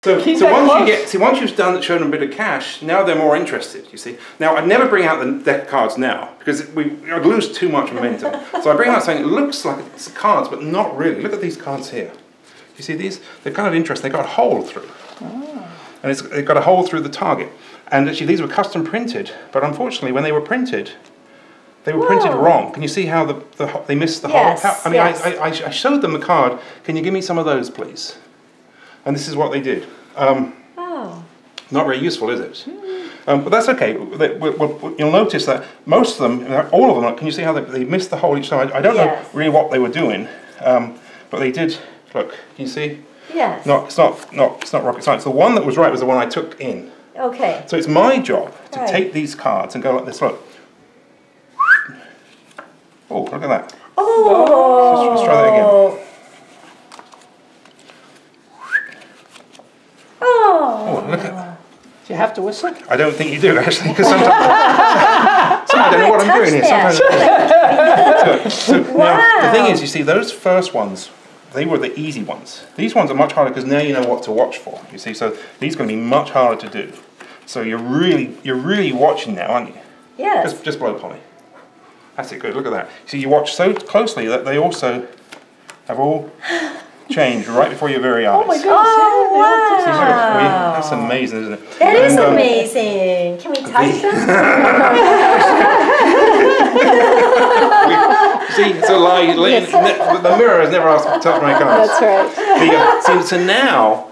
So once you've shown them a bit of cash, now they're more interested. You see. Now I'd never bring out the deck of cards now because I'd lose too much momentum. So I bring out something that looks like it's cards, but not really. Look at these cards here. You see these? They're kind of interesting. They've got a hole through, and they've got a hole through the target. And actually, these were custom printed, but unfortunately, when they were printed, they were printed wrong. Can you see how they missed the hole? I mean, I showed them the card. Can you give me some of those, please? And this is what they did. Not very useful, is it? But that's okay. You'll notice that most of them, all of them, can you see how they missed the hole each time? I don't know really what they were doing, but they did. Look, can you see? Yes. It's not rocket science. The one that was right was the one I took in. Okay. So it's my job to take these cards and go like this. Look. Oh, look at that. Oh. Let's try that again. Oh, look at that. Do you have to whistle? I don't think you do, actually, because sometimes I don't know what I'm doing here. Now, the thing is, you see, those first ones, they were the easy ones. These ones are much harder because now you know what to watch for. You see, so these are going to be much harder to do. So you're really watching now, aren't you? Yes. Just blow, Polly. That's it. Good. Look at that. See, you watch so closely that they also have all changed right before your very eyes. Oh my goodness! Oh, wow. That's amazing, isn't it? That is amazing. Can we touch them? See, it's a lie. The mirror has never asked me to touch my cards. That's right. So now